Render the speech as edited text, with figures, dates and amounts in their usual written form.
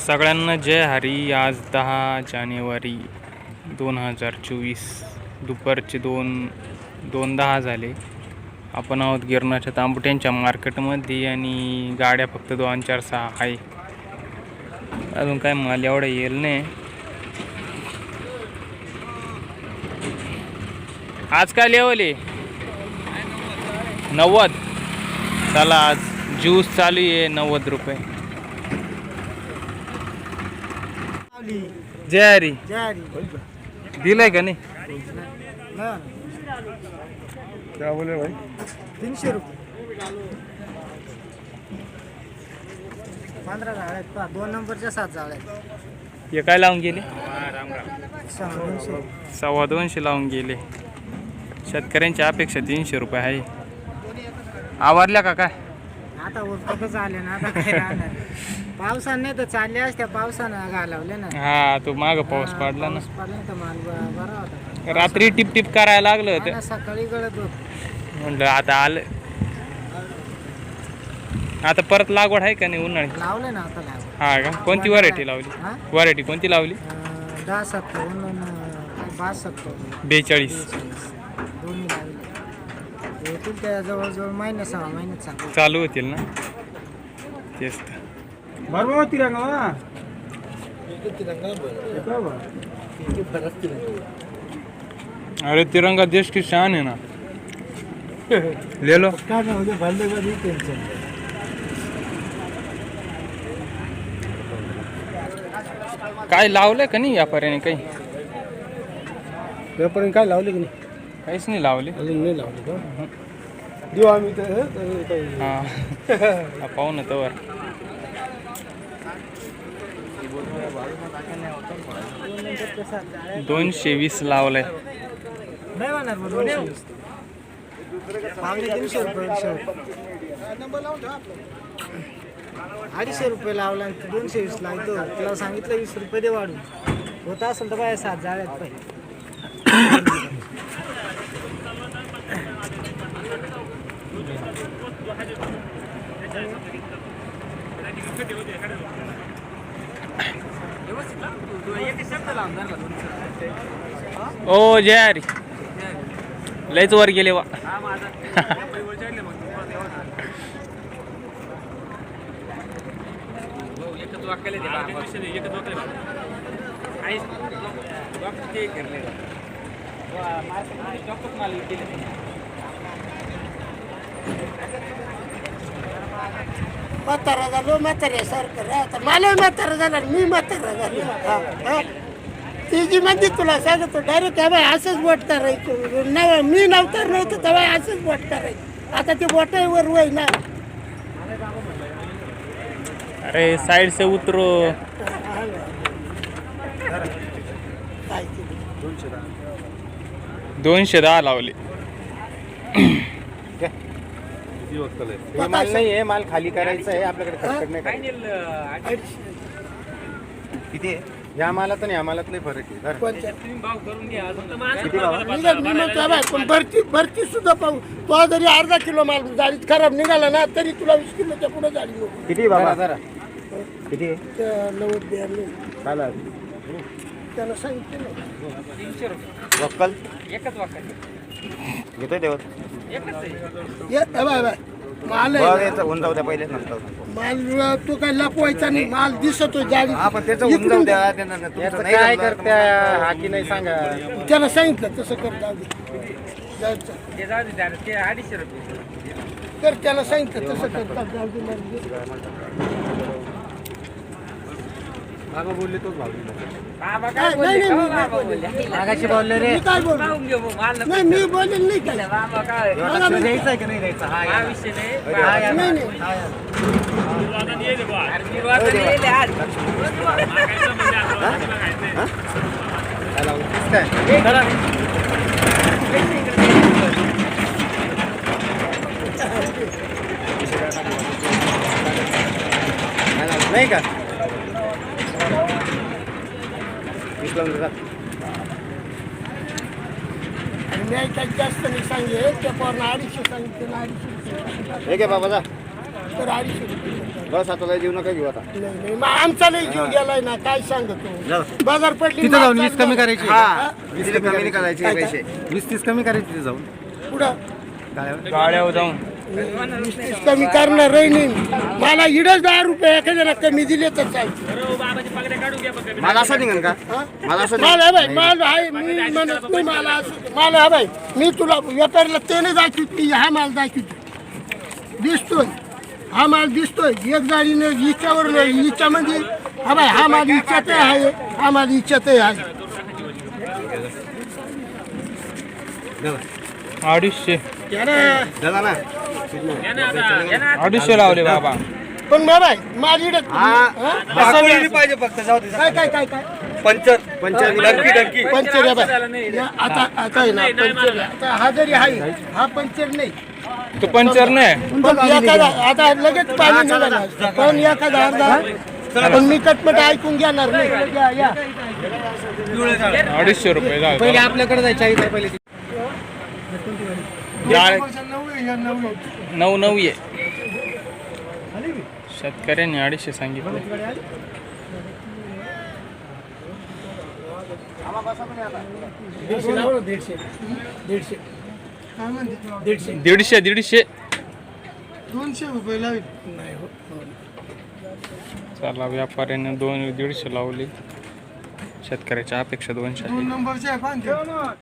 सगळ्यांना जय हरी. आज 10 जानेवारी 2024 दुपारचे 2:10 झाले. आपण आहोत गिरणाच्या तांबुट्यांच्या मार्केटमध्ये आणि गाड्या फक्त 2 4 6 आहे. अजून काय माल एवढा येईल नाही. आज काय लेवल आहे? 90. चला आज ज्यूस चालू आहे 90 रुपये. जय हरी. दिलाय का नाही? क्या बोले भाई? 300 रुपये 15 झाड आहेत पहा. 2 नंबरच्या 7 झाड आहेत. हे काय लावून गेले? 250 लावून गेले. शेतकऱ्यांची अपेक्षा 300 रुपये आहे. आवरल्या का काय? आता उरतच आले ना. आता काय राहणार. पावसाने नाही तर चालले असत्या. पावसानं घालवले ना. हा तो माग पाऊस पडला ना. पाऊस पडला तर माल बरा होता. रात्री टिप टिप करायला लागलं होतं. आणि सकाळी गळत होत. म्हणलं आता आलं. आता परत लागवड आहे का नाही उन्हाळी? लावले ना आता लावले. हा का? कोणती व्हरायटी लावली? व्हरायटी कोणती लावली? 10-7 42 दोन्ही लावले. येतील त्या जवळजवळ महिना 6 महिन्यात सांगू. चालू होतील ना. तेच तर. बरोबर तिरंगा अरे तिरंगा देश की शान है ना. ले लो. काय लावलंय का नाही व्यापाऱ्याने? काही व्यापारी काय लावले की नाही? काहीच नाही लावले. अजून नाही लावले का? देऊ आम्ही हा पाहू ना तवर. तर 220 लावलंय. नाही होणार मग 220. पावणे 300 रुपये. 250 रुपये लावला आणि 220 लावतो. तुला सांगितलं 20 रुपये दे वाढून. होत असेल तर बाय 7 जाळ्यात पाहिजे. ओ जय हरी. लयच वर गेले वा. म्हातारा झालो. म्हातारे सारखं आता मला म्हातारा झाला. मी म्हातारा झालो. ती जी म्हणते तुला सांगतो डायरेक्ट बाय असंच बोट करायचं. नव मी नव्हतं तेव्हा असंच बोट करायचं. आता ते बोटावर वय ना. अरे साइड से उतरो. 210 लावले. माल नाही आहे. माल खाली करायचा आहे आपल्याकडे. खटखट नाही. किती आहे या मालात आणि आम्हालात लय फरक आहे. किती भाव? भरती सुद्धा पाहू. तो जरी अर्धा किलो माल जाळीत खराब निघाला ना तरी तुला 20 किलोच्या पुढे जाळी नको. किती बाबा जरा किती 90 चालेल. त्याला सांगितलं 300 रुपये वक्कल एकच वाकल घेतोय देवत. माल होऊन जाऊ द्या पहिले नंतर. माल तो काय लपवायचा नाही. माल दिसतो जाळी. आपण त्याचं होऊन जाऊ द्या. काय करत्या हा की नाही सांगा. त्याला सांगितलं तसं कर. जाऊ दे. 250 रुपये. तर त्याला सांगितलं तसं करतात. जाऊ दे. बाबा बोलले तोच भाव मागाशी बोलले रे. मी काय बोललो? नाही मी बोलेल नाही काय. द्यायचा आहे का नाही द्यायचा हा विषय नाही, नाही. नाही का? नाही काही जास्त नाही सांगे. त्या पोरांना 250 सांगितलं. 250 हे काय बाबा जा तर 250 रुपये. बस आता लय जीव नका घेऊ आता. नाही, नाही. मग आमचा नाही जीव गेलाय ना, काय सांगतो बाजार पडली तिथं जाऊन 20 मागचा कमी करायची हा 20 कमी नाही करायचे काय पैसे. 20-30 कमी करायची तिथे जाऊन पुढं गाड्यावर जाऊन 20-30 कमी करणार नाही. मला इडच 10 रुपये एखाद्याला कमी दिले तर चालते. मला असं निघन का? हा? मला असं मला आहे बाई, मला आहे, मी म्हणत नाही मला असं. मला आहे बाई, मी तुला व्यापाऱ्याला त्याने दाखवत मी हा माल दाखवतो, दिसतोय हा माल दिसतोय एक जाळीने हिच्यावर हिच्यामध्ये. हा बाई हा माल हिच्यात आहे, हा माल हिच्यात आहे. 250 दादा ना 250 लावले बाबा. पण बाबा माल इडत पाहिजे फक्त जाऊ दे. काय काय काय काय पंचर पंचर आहे बाई. आता आता आहे ना पंचर आहे. आता हा जरी आहे हा पंचर नाही. तो पंचर नाही. पण एखादा आता लगेच पाणी निघालं पण एखादा अर्धा पण मी कटपट ऐकून घेणार नाही. या, या. 250 रुपये जाऊ पहिले आपल्याकडे जायची आई पहिले ती. 9 आहे. शेतकऱ्यांनी 250 सांगितलं. काय म्हणते 150 200 रुपये लावेल. चला व्यापाऱ्याने 150 लावले. शेतकऱ्याच्या अपेक्षा 200 आहे. नंबरचे आहे